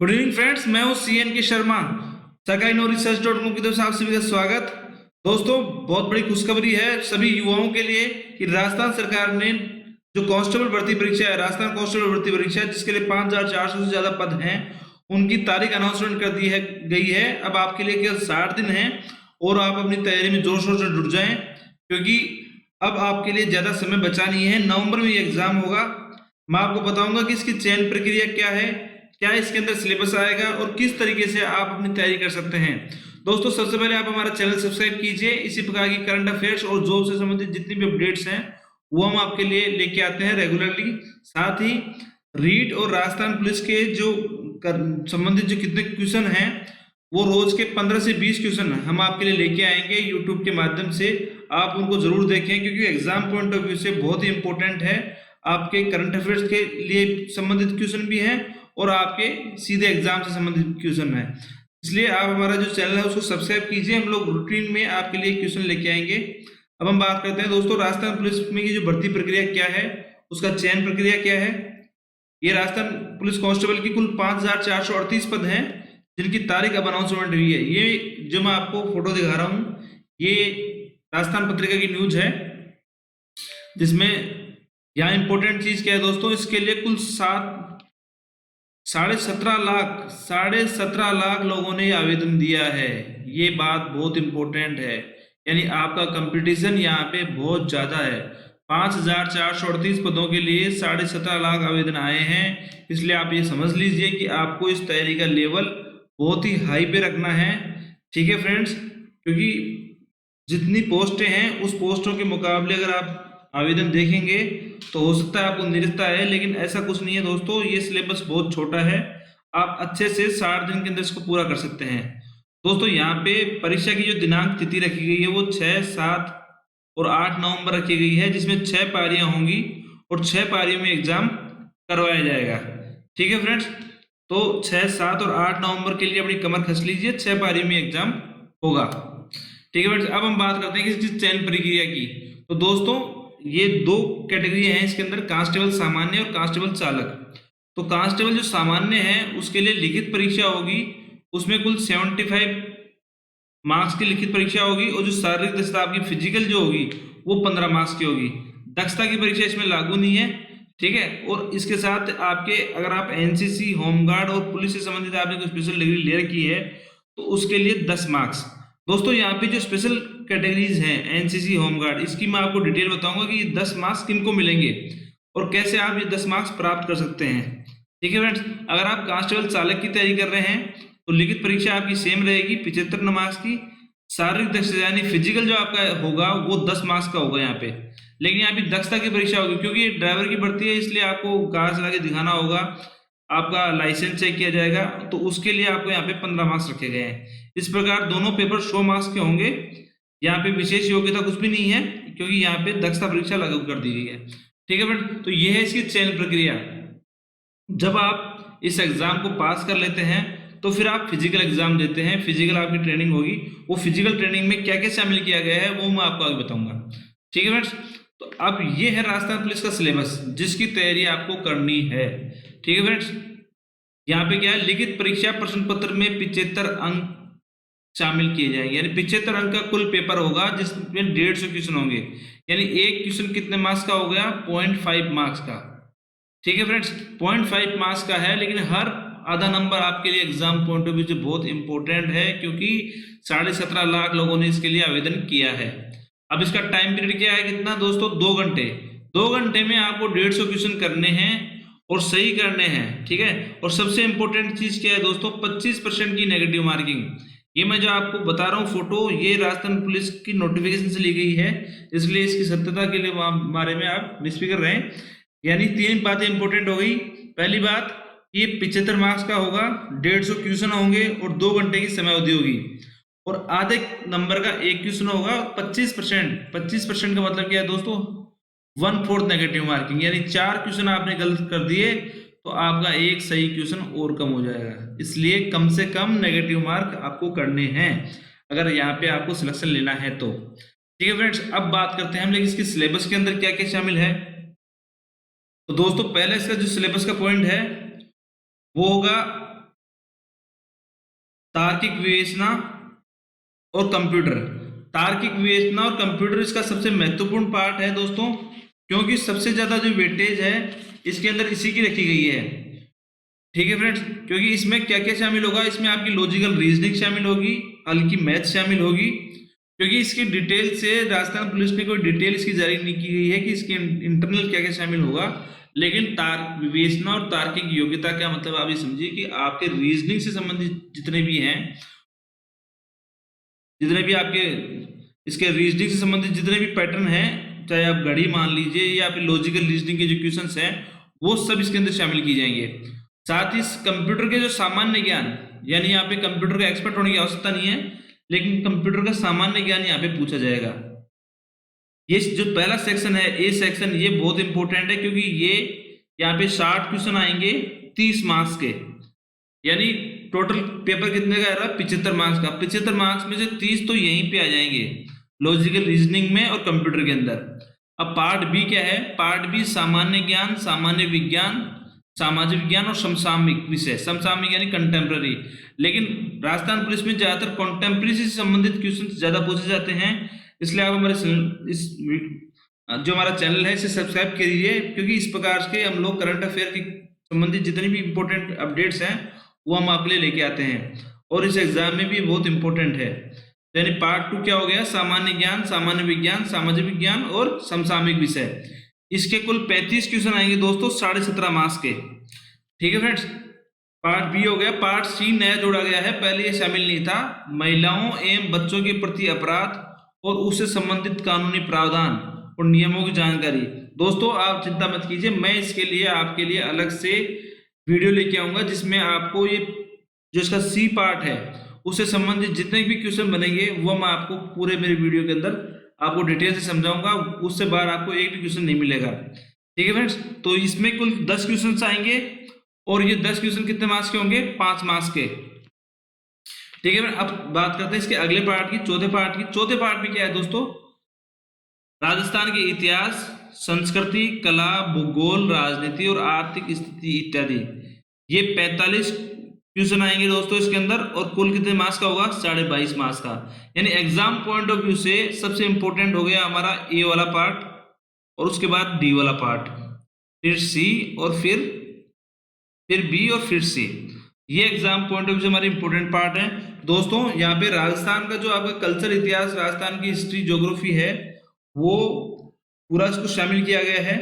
Good evening friends, मैं हूं CN के शर्मा। सरकारी नो रिसर्च .com की तरफ से आप सभी का स्वागत। दोस्तों, बहुत बड़ी खुशखबरी है सभी युवाओं के लिए कि राजस्थान सरकार ने जो कांस्टेबल भर्ती परीक्षा है, राजस्थान कांस्टेबल भर्ती परीक्षा जिसके लिए 5,400 से ज्यादा पद हैं, उनकी तारीख अनाउंसमेंट कर दी है गई है। अब आपके लिए केवल 60 दिन है और आप अपनी तैयारी में जोर शोर से जुट जाएं, क्योंकि अब आपके लिए ज्यादा समय बचा नहीं है। नवंबर में ये एग्जाम होगा। मैं आपको बताऊंगा कि इसकी चयन प्रक्रिया क्या है, क्या इसके अंदर सिलेबस आएगा और किस तरीके से आप अपनी तैयारी कर सकते हैं। दोस्तों, सबसे पहले आप हमारा चैनल सब्सक्राइब कीजिए। इसी प्रकार की करंट अफेयर्स और जॉब से संबंधित जितनी भी अपडेट्स हैं वो हम आपके लिए लेके आते हैं रेगुलरली। साथ ही रीट और राजस्थान पुलिस के जो संबंधित जो कितने क्वेश्चन हैं वो रोज के 15 से 20 क्वेश्चन हम आपके लिए लेके आएंगे यूट्यूब के माध्यम से। आप उनको जरूर देखें, क्योंकि एग्जाम पॉइंट ऑफ व्यू से बहुत ही इंपॉर्टेंट है। आपके करंट अफेयर्स के लिए संबंधित क्वेश्चन भी हैं और आपके सीधे एग्जाम से संबंधित क्वेश्चन है। इसलिए आप हमारा जो चैनल है उसको सब्सक्राइब कीजिए। हम लोग रूटीन में आपके लिए क्वेश्चन लेके आएंगे। अब हम बात करते हैं दोस्तों, राजस्थान पुलिस में की जो भर्ती प्रक्रिया क्या है, उसका चयन प्रक्रिया क्या है। ये राजस्थान पुलिस कांस्टेबल की कुल 5,438 पद हैं, जिनकी तारीख अब अनाउंसमेंट हुई है। ये जो मैं आपको फोटो दिखा रहा हूँ, ये राजस्थान पत्रिका की न्यूज है, जिसमें यहाँ इंपॉर्टेंट चीज क्या है दोस्तों, इसके लिए कुल 17.5 लाख लोगों ने आवेदन दिया है। ये बात बहुत इंपॉर्टेंट है, यानी आपका कंपटीशन यहाँ पे बहुत ज्यादा है। 5,438 पदों के लिए 17.5 लाख आवेदन आए हैं। इसलिए आप ये समझ लीजिए कि आपको इस तैयारी का लेवल बहुत ही हाई पे रखना है। ठीक है फ्रेंड्स, क्योंकि जितनी पोस्टें हैं उस पोस्टों के मुकाबले अगर आप आवेदन देखेंगे तो हो सकता है आपको निरस्ता है, लेकिन ऐसा कुछ नहीं है दोस्तों। ये सिलेबस बहुत छोटा है, आप अच्छे से 60 दिन के अंदर इसको पूरा कर सकते हैं। दोस्तों, यहाँ पे परीक्षा की जो दिनांक तिथि रखी गई है वो 6, 7 और 8 नवंबर रखी गई है, जिसमें 6 पारियां होंगी और 6 पारियों में एग्जाम करवाया जाएगा। ठीक है फ्रेंड्स, तो 6, 7 और 8 नवंबर के लिए अपनी कमर कस लीजिए, 6 पारियों में एग्जाम होगा। ठीक है फ्रेंड्स, अब हम बात करते हैं कि इसकी चयन प्रक्रिया की। तो दोस्तों, ये 2 कैटेगरी हैं इसके अंदर, कांस्टेबल सामान्य और कांस्टेबल चालक। तो कांस्टेबल जो सामान्य है उसके लिए लिखित परीक्षा होगी, उसमें कुल 75 मार्क्स की लिखित परीक्षा होगी, और जो शारीरिक दक्षता आपकी फिजिकल जो होगी वो 15 मार्क्स की होगी। दक्षता की परीक्षा इसमें लागू नहीं है। ठीक है, और इसके साथ आपके अगर आप एनसीसी, होमगार्ड और पुलिस से संबंधित आपने कोई स्पेशल डिग्री ले रखी है तो उसके लिए 10 मार्क्स। दोस्तों, यहाँ पे जो स्पेशल कैटेगरीज हैं एनसीसी, होमगार्ड, इसकी मैं आपको डिटेल बताऊंगा कि ये 10 मार्क्स किनको मिलेंगे और कैसे आप ये 10 मार्क्स प्राप्त कर सकते हैं। ठीक है फ्रेंड्स, अगर आप कांस्टेबल चालक की तैयारी कर रहे हैं तो लिखित परीक्षा आपकी सेम रहेगी 75 मार्क्स की। शारीरिक दक्षता यानी फिजिकल जो आपका होगा वो 10 मार्क्स का होगा यहाँ पे, लेकिन यहाँ पे दक्षता की परीक्षा होगी, क्योंकि ये ड्राइवर की भर्ती है, इसलिए आपको कार चला के दिखाना होगा, आपका लाइसेंस चेक किया जाएगा, तो उसके लिए आपको यहाँ पे 15 मार्क्स रखे गए हैं। इस प्रकार दोनों पेपर 100 मार्क्स के होंगे। यहाँ पे विशेष योग्यता कुछ भी नहीं है, क्योंकि यहाँ पे दक्षता परीक्षा लागू कर दी गई है। ठीक है फ्रेंड, तो ये है इसकी चयन प्रक्रिया। जब आप इस एग्जाम को पास कर लेते हैं तो फिर आप फिजिकल एग्जाम देते हैं, फिजिकल आपकी ट्रेनिंग होगी। वो फिजिकल ट्रेनिंग में क्या क्या शामिल किया गया है वो मैं आपको आगे बताऊंगा। ठीक है फ्रेंड्स, तो अब ये है राजस्थान पुलिस का सिलेबस जिसकी तैयारी आपको करनी है। ठीक है फ्रेंड्स, यहाँ पे क्या है, लिखित परीक्षा प्रश्न पत्र में 75 अंक शामिल किए जाएंगे, यानी 75 अंक का कुल पेपर होगा, जिसमें 150 क्वेश्चन होंगे। यानी एक क्वेश्चन कितने मार्क्स का हो गया, 0.5 मार्क्स का। ठीक है फ्रेंड्स, 0.5 मार्क्स का है, लेकिन हर आधा नंबर आपके लिए एग्जाम पॉइंट ऑफ व्यू से बहुत इंपॉर्टेंट है, क्योंकि 17.5 लाख लोगों ने इसके लिए आवेदन किया है। अब इसका टाइम पीरियड क्या है, कितना दोस्तों, 2 घंटे। 2 घंटे में आपको 150 क्वेश्चन करने हैं और सही करने हैं। ठीक है, और सबसे इंपॉर्टेंट चीज क्या है दोस्तों, 25% की नेगेटिव मार्किंग। ये मैं जो आपको बता रहा हूँ फोटो, ये राजस्थान पुलिस की नोटिफिकेशन से ली गई है, इसलिए इसकी सत्यता के लिए बारे में आप निष्फिक्र रहें। यानी 3 बातें इंपॉर्टेंट हो गई। पहली बात, ये 75 मार्क्स का होगा, 150 क्वेश्चन होंगे और 2 घंटे की समय अवधि होगी, और आधे नंबर का एक क्वेश्चन होगा। 25% का मतलब क्या है दोस्तों, 1/4 नेगेटिव मार्किंग, यानी 4 क्वेश्चन आपने गलत कर दिए तो आपका एक सही क्वेश्चन और कम हो जाएगा। इसलिए कम से कम नेगेटिव मार्क आपको करने हैं अगर यहाँ पे आपको सिलेक्शन लेना है तो। ठीक है फ्रेंड्स, अब बात करते हैं हम लोग इसके सिलेबस के अंदर क्या क्या शामिल है। तो दोस्तों, पहले इसका जो सिलेबस का पॉइंट है वो होगा तार्किक विवेचना और कंप्यूटर। तार्किक विवेचना और कंप्यूटर इसका सबसे महत्वपूर्ण पार्ट है दोस्तों, क्योंकि सबसे ज्यादा जो वेटेज है इसके अंदर इसी की रखी गई है। ठीक है फ्रेंड्स, क्योंकि इसमें क्या क्या शामिल होगा, इसमें आपकी लॉजिकल रीजनिंग शामिल होगी, हल्की मैथ शामिल होगी, क्योंकि इसकी डिटेल से राजस्थान पुलिस ने कोई डिटेल इसकी जारी नहीं की गई है कि इसके इंटरनल क्या क्या शामिल होगा। लेकिन तार्क विवेचना और तार्किक योग्यता का मतलब आप ये समझिए कि आपके रीजनिंग से संबंधित जितने भी हैं, जितने भी आपके इसके रीजनिंग से संबंधित जितने भी पैटर्न हैं, चाहे आप घड़ी मान लीजिए या फिर लॉजिकल रीजनिंग के जो क्वेश्चंस हैं, वो सब इसके अंदर शामिल किए जाएंगे। साथ ही कंप्यूटर के जो सामान्य ज्ञान, यानी यहाँ पे कंप्यूटर का एक्सपर्ट होने की आवश्यकता नहीं है, लेकिन कंप्यूटर का सामान्य ज्ञान यहाँ पे पूछा जाएगा। ये जो पहला सेक्शन है, ए सेक्शन, ये बहुत इंपॉर्टेंट है, क्योंकि ये यहाँ पे 60 क्वेश्चन आएंगे 30 मार्क्स के, यानी टोटल पेपर कितने का है, 75 मार्क्स का। 75 मार्क्स में से 30 तो यहीं पे आ जाएंगे लॉजिकल रीजनिंग में और कंप्यूटर के अंदर। अब पार्ट बी क्या है, पार्ट बी सामान्य ज्ञान, सामान्य विज्ञान, सामाजिक विज्ञान और समसामयिक विषय। समसामयिक यानी कंटेम्प्रेरी, लेकिन राजस्थान पुलिस में ज्यादातर कंटेम्प्रेरी से संबंधित क्वेश्चन ज्यादा पूछे जाते हैं, इसलिए आप हमारे इस जो हमारा चैनल है इसे सब्सक्राइब करिए, क्योंकि इस प्रकार के हम लोग करंट अफेयर की संबंधित जितनी भी इंपॉर्टेंट अपडेट्स हैं वो हम आपके लिए लेके आते हैं, और इस एग्जाम में भी बहुत इंपॉर्टेंट है। यानी पार्ट 2 क्या हो गया, सामान्य ज्ञान, सामान्य विज्ञान, सामाजिक विज्ञान और समसामयिक विषय। इसके कुल 35 क्वेश्चन आएंगे दोस्तों 17.5 मार्क्स के। ठीक है फ्रेंड्स, पार्ट बी हो गया। पार्ट सी नया जोड़ा गया है, पहले ये शामिल नहीं था, महिलाओं एवं बच्चों के प्रति अपराध और उससे संबंधित कानूनी प्रावधान और नियमों की जानकारी। दोस्तों आप चिंता मत कीजिए, मैं इसके लिए आपके लिए अलग से वीडियो लेके आऊंगा, जिसमें आपको ये जो इसका सी पार्ट है उससे संबंधित जितने भी क्वेश्चन बनेंगे वो मैं आपको पूरे मेरे वीडियो के अंदर आपको डिटेल से समझाऊंगा, उससे बाहर आपको एक भी क्वेश्चन नहीं मिलेगा। ठीक है फ्रेंड्स, तो इसमें कुल 10 क्वेश्चन आएंगे, और ये 10 क्वेश्चन कितने मार्क्स के होंगे, 5 मार्क्स के। ठीक है, अब बात करते हैं इसके अगले पार्ट की, चौथे पार्ट की। चौथे पार्ट में क्या है दोस्तों, राजस्थान के इतिहास, संस्कृति, कला, भूगोल, राजनीति और आर्थिक स्थिति इत्यादि। ये 45 क्वेश्चन आएंगे दोस्तों इसके अंदर, और कुल कितने मार्क्स का होगा, 22.5 मार्क्स का। यानी एग्जाम पॉइंट ऑफ व्यू से सबसे इंपॉर्टेंट हो गया हमारा ए वाला पार्ट, और उसके बाद डी वाला पार्ट, फिर सी, और फिर बी, और फिर सी। ये एग्जाम पॉइंट ऑफ व्यू से हमारे इंपॉर्टेंट पार्ट है दोस्तों। यहाँ पे राजस्थान का जो आपका कल्चर, इतिहास, राजस्थान की हिस्ट्री, ज्योग्राफी है, वो पूरा इसको शामिल किया गया है।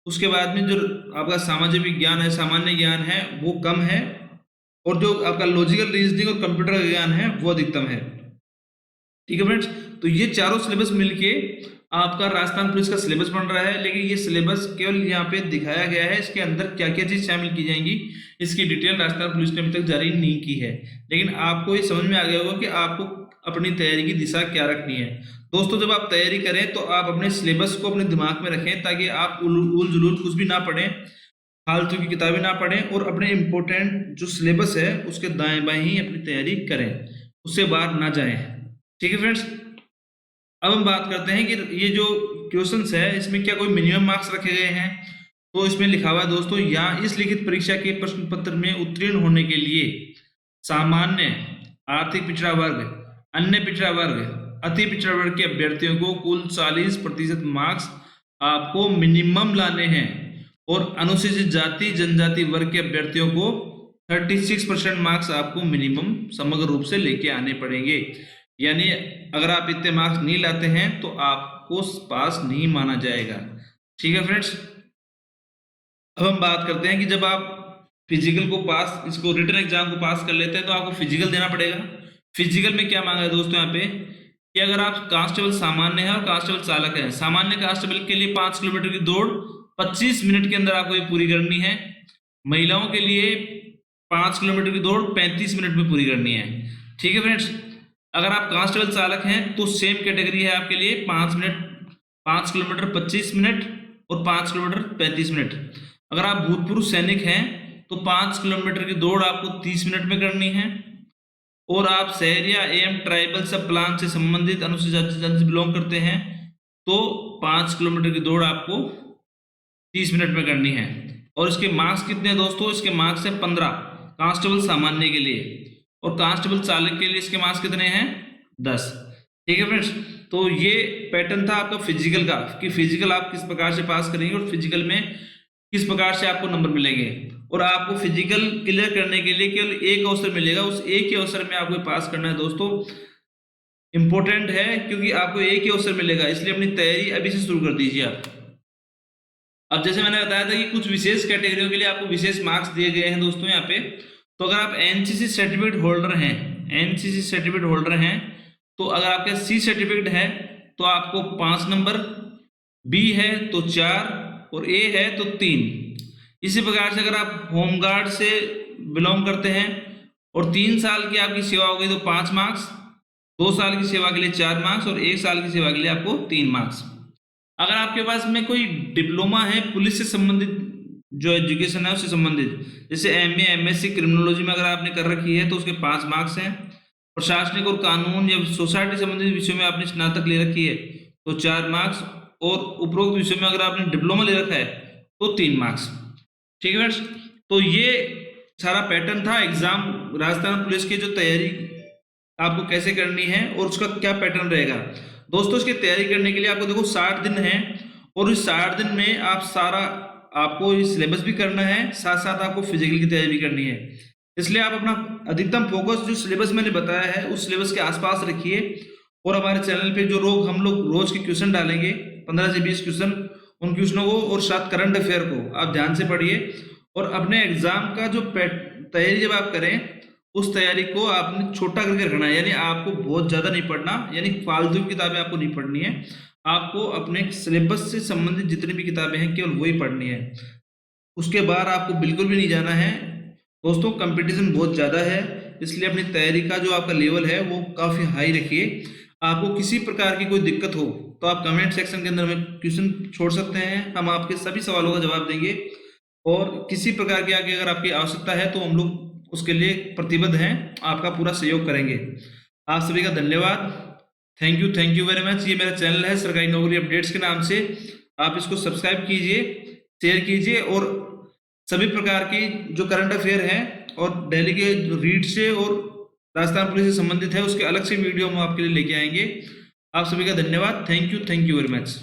उसके बाद में जो आपका सामाजिक विज्ञान है, सामान्य ज्ञान है, वो कम है, और जो आपका लॉजिकल रीजनिंग और कंप्यूटर ज्ञान है वो अधिकतम है। ठीक है फ्रेंड्स, तो ये चारों सिलेबस मिलके आपका राजस्थान पुलिस का सिलेबस बन रहा है, लेकिन ये सिलेबस केवल यहाँ पे दिखाया गया है, इसके अंदर क्या क्या चीज शामिल की जाएंगी इसकी डिटेल राजस्थान पुलिस ने अभी तक जारी नहीं की है। लेकिन आपको ये समझ में आ गया होगा कि आपको अपनी तैयारी की दिशा क्या रखनी है। दोस्तों जब आप तैयारी करें तो आप अपने सिलेबस को अपने दिमाग में रखें, ताकि आप उल जुलूल कुछ भी ना पढ़ें, फालतू की किताबें ना पढ़ें, और अपने इंपॉर्टेंट जो सिलेबस है उसके दाएं बाएं ही अपनी तैयारी करें, उससे बाहर ना जाएं। ठीक है फ्रेंड्स, अब हम बात करते हैं कि ये जो क्वेश्चंस है इसमें क्या कोई मिनिमम मार्क्स रखे गए हैं। तो इसमें लिखा हुआ है दोस्तों, यहाँ इस लिखित परीक्षा के प्रश्न पत्र में उत्तीर्ण होने के लिए सामान्य, आर्थिक पिछड़ा वर्ग, अन्य पिछड़ा वर्ग, अति पिछड़ा वर्ग के अभ्यर्थियों को कुल 40% मार्क्स आपको मिनिमम लाने हैं, और अनुसूचित जाति जनजाति वर्ग के अभ्यर्थियों को 36% मार्क्स आपको मिनिमम समग्र रूप से लेके आने पड़ेंगे। यानी अगर आप इतने मार्क्स नहीं लाते हैं तो आपको पास नहीं माना जाएगा। ठीक है फ्रेंड्स, अब हम बात करते हैं कि जब आप फिजिकल को पास, इसको रिटन एग्जाम को पास कर लेते हैं तो आपको फिजिकल देना पड़ेगा। फिजिकल में क्या मांगा है दोस्तों यहाँ पे, कि अगर आप कांस्टेबल सामान्य है और कांस्टेबल चालक है, सामान्य कांस्टेबल के लिए 5 किलोमीटर की दौड़ 25 मिनट के अंदर आपको ये पूरी करनी है। महिलाओं के लिए 5 किलोमीटर की दौड़ 35 मिनट में पूरी करनी है। ठीक है फ्रेंड्स, अगर आप कांस्टेबल चालक हैं तो सेम कैटेगरी है आपके लिए, 5 किलोमीटर 25 मिनट और 5 किलोमीटर 35 मिनट। अगर आप भूतपूर्व सैनिक हैं तो 5 किलोमीटर की दौड़ आपको 30 मिनट में करनी है, और आप शहरिया एवं ट्राइबल सब प्लान से संबंधित अनुसूचित जाति से बिलोंग करते हैं तो 5 किलोमीटर की दौड़ आपको 30 मिनट में करनी है। और इसके मार्क्स कितने हैं दोस्तों, इसके मार्क्स है 15 कांस्टेबल सामान्य के लिए, और कांस्टेबल चालक के लिए इसके मार्क्स कितने हैं 10। ठीक है फ्रेंड्स, तो ये पैटर्न था आपका फिजिकल का कि फिजिकल आप किस प्रकार से पास करेंगे और फिजिकल में किस प्रकार से आपको नंबर मिलेंगे। और आपको फिजिकल क्लियर करने के लिए केवल एक अवसर मिलेगा, उस एक ही अवसर में आपको पास करना है दोस्तों। इंपॉर्टेंट है क्योंकि आपको एक ही अवसर मिलेगा, इसलिए अपनी तैयारी अभी से शुरू कर दीजिए आप। अब जैसे मैंने बताया था कि कुछ विशेष कैटेगरियों के लिए आपको विशेष मार्क्स दिए गए हैं दोस्तों यहाँ पे। तो अगर आप एनसीसी सर्टिफिकेट होल्डर हैं, एनसीसी सर्टिफिकेट होल्डर हैं, तो अगर आपके सी सर्टिफिकेट है तो आपको 5 नंबर, बी है तो 4 और ए है तो 3। इसी प्रकार से अगर आप होमगार्ड से बिलोंग करते हैं और 3 साल की आपकी सेवा हो गई तो 5 मार्क्स, 2 साल की सेवा के लिए 4 मार्क्स और 1 साल की सेवा के लिए आपको 3 मार्क्स। अगर आपके पास में कोई डिप्लोमा है पुलिस से संबंधित, जो एजुकेशन है उससे संबंधित, जैसे एमए एमएससी क्रिमिनोलॉजी में अगर आपने कर रखी है तो उसके 5 मार्क्स हैं। प्रशासनिक और कानून या सोसाइटी संबंधित विषयों में आपने स्नातक ले रखी है तो 4 मार्क्स, और उपरोक्त विषयों में अगर आपने डिप्लोमा ले रखा है तो 3 मार्क्स। ठीक है फ्रेंड्स, तो ये सारा पैटर्न था एग्जाम राजस्थान पुलिस की, जो तैयारी आपको कैसे करनी है और उसका क्या पैटर्न रहेगा। दोस्तों इसकी तैयारी करने के लिए आपको देखो 60 दिन है, और इस 60 दिन में आप सारा आपको ये सिलेबस भी करना है, साथ साथ आपको फिजिकल की तैयारी भी करनी है। इसलिए आप अपना अधिकतम फोकस जो सिलेबस मैंने बताया है उस सिलेबस के आसपास रखिए। और हमारे चैनल पे जो हम लोग रोज के क्वेश्चन डालेंगे 15 से 20 क्वेश्चन, उन क्वेश्चनों को और साथ करंट अफेयर को आप ध्यान से पढ़िए। और अपने एग्जाम का जो तैयारी जब आप करें उस तैयारी को आपने छोटा करके रखना है, यानी आपको बहुत ज्यादा नहीं पढ़ना, यानी फालतू किताबें आपको नहीं पढ़नी है। आपको अपने सिलेबस से संबंधित जितनी भी किताबें हैं केवल वही पढ़नी है, उसके बाद आपको बिल्कुल भी नहीं जाना है। दोस्तों कंपटीशन बहुत ज़्यादा है, इसलिए अपनी तैयारी का जो आपका लेवल है वो काफ़ी हाई रखिए। आपको किसी प्रकार की कोई दिक्कत हो तो आप कमेंट सेक्शन के अंदर में क्वेश्चन छोड़ सकते हैं, हम आपके सभी सवालों का जवाब देंगे। और किसी प्रकार की आगे अगर आपकी आवश्यकता है तो हम लोग उसके लिए प्रतिबद्ध हैं, आपका पूरा सहयोग करेंगे। आप सभी का धन्यवाद, थैंक यू वेरी मच। ये मेरा चैनल है सरकारी नौकरी अपडेट्स के नाम से, आप इसको सब्सक्राइब कीजिए, शेयर कीजिए, और सभी प्रकार की जो करंट अफेयर है और दिल्ली के रीड से और राजस्थान पुलिस से संबंधित है उसके अलग से वीडियो हम आपके लिए लेके आएंगे। आप सभी का धन्यवाद, थैंक यू वेरी मच।